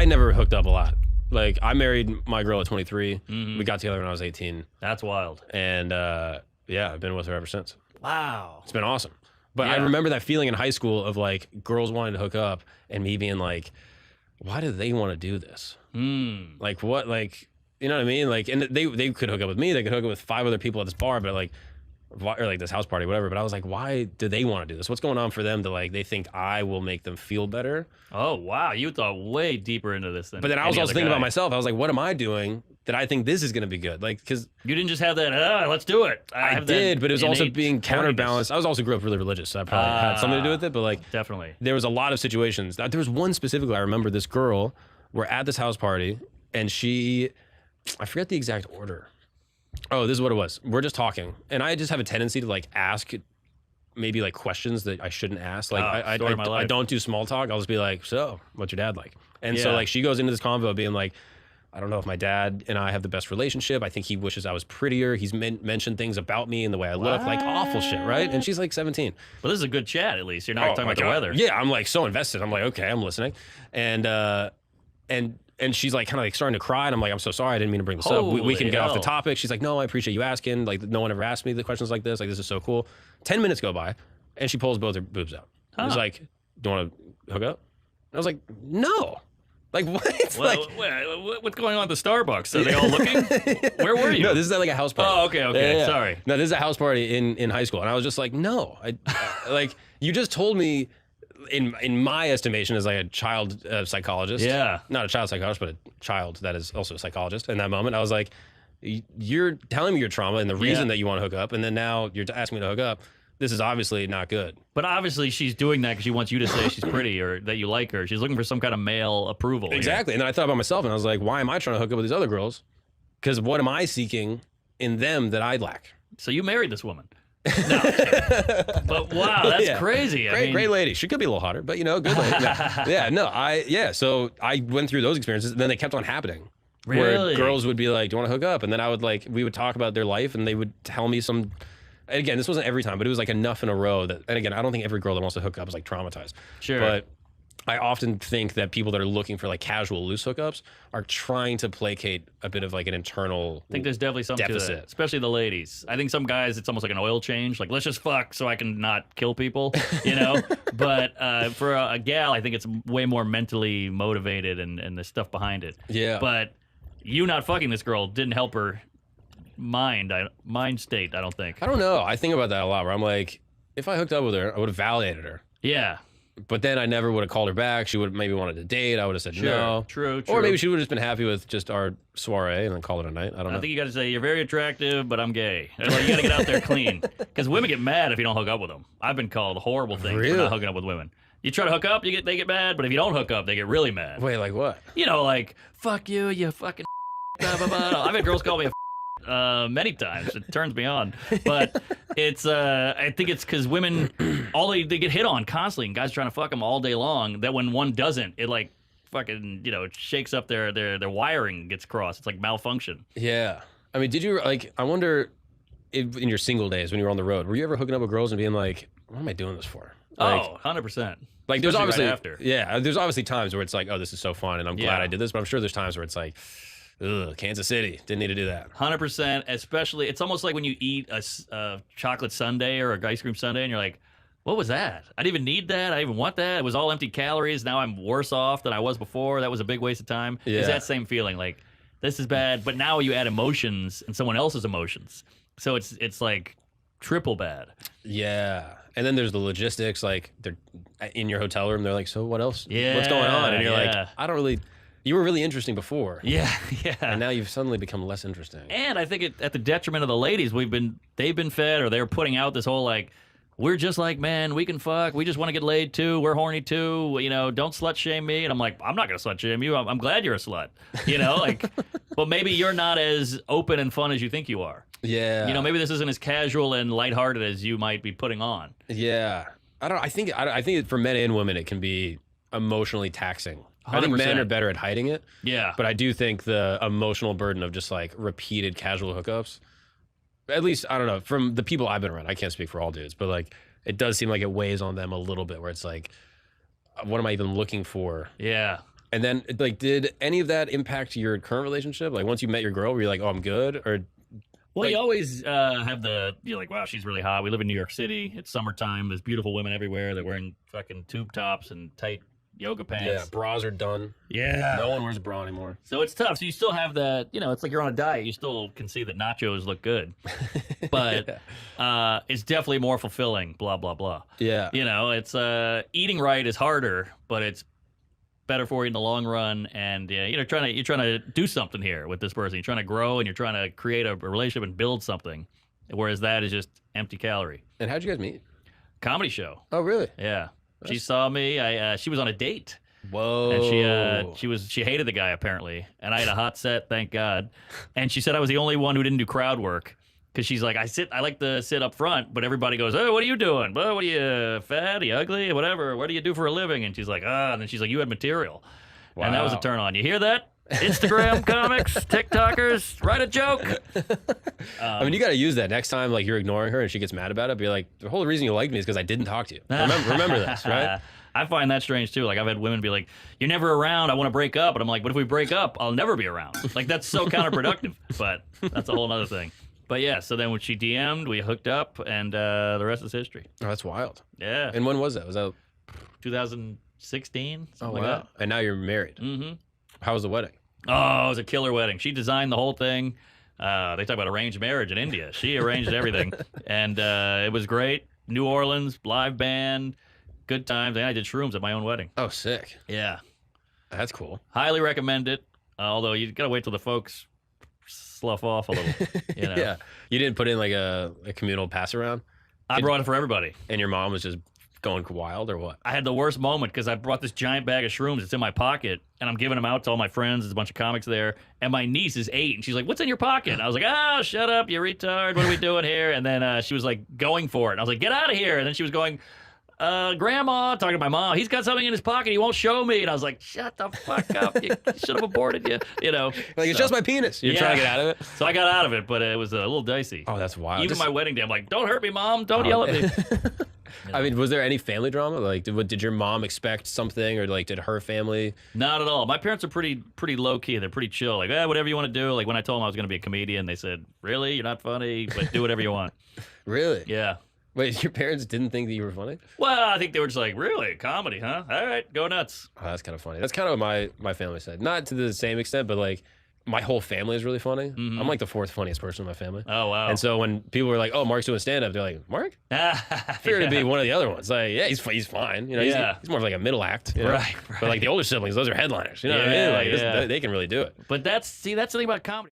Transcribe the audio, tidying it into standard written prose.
I never hooked up a lot. Like, I married my girl at 23. We got together when I was 18. That's wild. And yeah, I've been with her ever since. Wow. It's been awesome. But I remember that feeling in high school of like girls wanting to hook up and me being like, why do they want to do this? Like what, like, you know what I mean? Like, and they could hook up with me. They could hook up with 5 other people at this bar, but like, or like this house party, whatever. But I was like, why do they want to do this? What's going on for them to like, they think I will make them feel better? Oh, wow. You thought way deeper into this than But then I was any also other thinking guy. about myself. I was like, what am I doing that I think this is going to be good? Like, because You didn't just have that, let's do it. I have did, that but it was also innate being horniness. counterbalanced. I was also grew up really religious, so that probably had something to do with it. But like, Definitely. there was a lot of situations. There was one specifically, I remember this girl, we're at this house party, and I forget the exact order. Oh, this is what it was. We're just talking, and I just have a tendency to like ask maybe like questions that I shouldn't ask. Like I don't do small talk. I'll just be like, so what's your dad like? And so like she goes into this convo being like, I don't know if my dad and I have the best relationship. I think he wishes I was prettier. He's mentioned things about me and the way I look, like awful shit, right? And she's like 17. Well, this is a good chat, at least. You're not talking about the weather. Yeah, I'm like so invested. I'm like, okay, I'm listening. And she's like kind of like starting to cry. And I'm like, I'm so sorry. I didn't mean to bring this up. We can get off the topic. She's like, no, I appreciate you asking. Like, no one ever asked me the questions like this. Like, this is so cool. 10 minutes go by and she pulls both her boobs out. It's like, do you want to hook up? And I was like, no. Like, what? What's going on at the Starbucks? Are they all looking? Where were you? No, this is at like a house party. Oh, okay. Yeah. Sorry. No, this is a house party in high school. And I was just like, no. Like, you just told me, in my estimation, as like a child psychologist. Yeah. Not a child psychologist, but a child that is also a psychologist. In that moment, I was like, you're telling me your trauma and the reason that you want to hook up, and then now you're asking me to hook up. This is obviously not good. But obviously she's doing that because she wants you to say she's pretty or that you like her. She's looking for some kind of male approval. Exactly. And then I thought about myself and I was like, why am I trying to hook up with these other girls? Because what am I seeking in them that I lack? So you married this woman. No. But wow, that's crazy. Great lady. She could be a little hotter, but you know, good lady. So I went through those experiences and then they kept on happening. Really? Where girls would be like, do you want to hook up? And then we would talk about their life and they would tell me some. And again, this wasn't every time, but it was like enough in a row that, and again, I don't think every girl that wants to hook up is like traumatized. Sure. But I often think that people that are looking for like casual loose hookups are trying to placate a bit of like an internal I think there's definitely something to that, especially the ladies. I think some guys, it's almost like an oil change. Like, let's just fuck so I can not kill people, you know? But for a gal, I think it's way more mentally motivated and the stuff behind it. Yeah. But you not fucking this girl didn't help her mind state, I don't think. I don't know. I think about that a lot where I'm like, if I hooked up with her, I would have validated her. Yeah. But then I never would have called her back. She would have maybe wanted to date. I would have said no. True. Or maybe she would have just been happy with just our soiree and then call it a night. I don't know. I think you got to say, you're very attractive, but I'm gay. Like, you got to get out there clean. Because women get mad if you don't hook up with them. I've been called horrible things for not hooking up with women. You try to hook up, they get mad, but if you don't hook up, they get really mad. Wait, like what? You know, like, fuck you, you fucking blah, blah, blah. I've had girls call me a many times. It turns me on. But it's I think it's because women they get hit on constantly and guys trying to fuck them all day long, that when one doesn't, it like fucking, you know, it shakes up their wiring, gets crossed. It's like malfunction. Yeah. I mean, did you like, I wonder if in your single days when you were on the road, were you ever hooking up with girls and being like, what am I doing this for? Like, 100%. Like there's obviously right after. There's obviously times where it's like, oh, this is so fun and I'm glad I did this, but I'm sure there's times where it's like, ugh, Kansas City, didn't need to do that. 100%, especially, it's almost like when you eat a chocolate sundae or a ice cream sundae and you're like, what was that? I didn't even need that. I didn't even want that. It was all empty calories. Now I'm worse off than I was before. That was a big waste of time. Yeah. It's that same feeling, like, this is bad, but now you add emotions and someone else's emotions. So it's like triple bad. Yeah. And then there's the logistics, like they're in your hotel room. They're like, so what else? Yeah, what's going on? And you're yeah. like, you were really interesting before. Yeah. And now you've suddenly become less interesting. And I think at the detriment of the ladies, they've been fed, or they're putting out this whole like, we're just like men, we can fuck, we just want to get laid too, we're horny too, you know, don't slut shame me. And I'm like, I'm not gonna slut shame you. I'm glad you're a slut, you know, like, but maybe you're not as open and fun as you think you are. Yeah. You know, maybe this isn't as casual and lighthearted as you might be putting on. Yeah. I think for men and women it can be emotionally taxing. 100%. I think men are better at hiding it. Yeah. But I do think the emotional burden of just like repeated casual hookups, at least, I don't know, from the people I've been around, I can't speak for all dudes, but like it does seem like it weighs on them a little bit where it's like, what am I even looking for? Yeah. And then, like, did any of that impact your current relationship? Like, once you met your girl, were you like, oh, I'm good? Or Well, like- you always have you're like, wow, she's really hot. We live in New York City. It's summertime. There's beautiful women everywhere. They're wearing fucking tube tops and tight yoga pants. bras are done. Yeah. No one wears a bra anymore. So it's tough. So you still have that, it's like you're on a diet. You still can see that nachos look good. But it's definitely more fulfilling, blah, blah, blah. Yeah. It's eating right is harder, but it's better for you in the long run. And you're trying to do something here with this person. You're trying to grow and you're trying to create a relationship and build something. Whereas that is just empty calorie. And how'd you guys meet? Comedy show. Oh, really? Yeah. She saw me. She was on a date. Whoa. And she hated the guy apparently, and I had a hot set, thank God. And she said I was the only one who didn't do crowd work because she's like, I like to sit up front, but everybody goes, "Hey, what are you doing? Well, what are you fat? Are you ugly? Whatever. What do you do for a living?" And she's like, and then she's like, "You had material," and that was a Wow. turn on. You hear that? Instagram comics, TikTokers, write a joke. I mean, you got to use that next time. Like, you're ignoring her and she gets mad about it. Be like, the whole reason you liked me is because I didn't talk to you. Remember this, right? I find that strange too. Like, I've had women be like, "You're never around. I want to break up." And I'm like, "But if we break up, I'll never be around." Like, that's so counterproductive. But that's a whole other thing. But yeah, so then when she DM'd, we hooked up, and the rest is history. Oh, that's wild. Yeah, And when was that? Was that? 2016. Oh, Something wow. like And now you're married. that. Mm-hmm. How was the wedding? Oh, it was a killer wedding. She designed the whole thing. They talk about arranged marriage in India. She arranged everything, and it was great. New Orleans, live band, good times. And I did shrooms at my own wedding. Oh, sick. Yeah, That's cool. highly recommend it. Although you gotta wait till the folks slough off a little. Yeah. You didn't put in like a communal pass around, I brought it for everybody. and your mom was just going wild, or what? I had the worst moment because I brought this giant bag of shrooms. It's in my pocket, and I'm giving them out to all my friends. There's a bunch of comics there, and my niece is 8, and she's like, "What's in your pocket?" And I was like, "Oh, shut up, you retard! What are we doing here?" And then she was like going for it, and I was like, "Get out of here!" And then she was going, "Grandma," talking to my mom. "He's got something in his pocket. He won't show me." And I was like, "Shut the fuck up! You should have aborted you." Like, it's just my penis. You're trying to get out of it. So I got out of it, but it was a little dicey. Oh, that's wild. Even Just- my wedding day, I'm like, "Don't hurt me, Mom. Don't yell at me." I mean, was there any family drama? Like, did your mom expect something, or like, did her family? Not at all. My parents are pretty low key. They're pretty chill. Like, whatever you want to do. Like, when I told them I was going to be a comedian, they said, "Really? You're not funny, but do whatever you want." Really? Yeah. Wait, your parents didn't think that you were funny? Well, I think they were just like, "Really? Comedy, huh? All right, go nuts." Oh, that's kind of funny. That's kind of what my family said. Not to the same extent, but like, my whole family is really funny. Mhm. I'm like the 4th funniest person in my family. Oh wow. And so when people were like, "Oh, Mark's doing stand up," they're like, "Mark?" I figured it'd be one of the other ones. Like, yeah, he's fine. Yeah. He's more of like a middle act. You know? Right, But like the older siblings, those are headliners. You know what I Yeah, mean? Like, yeah. they can really do it. But that's the thing about comedy.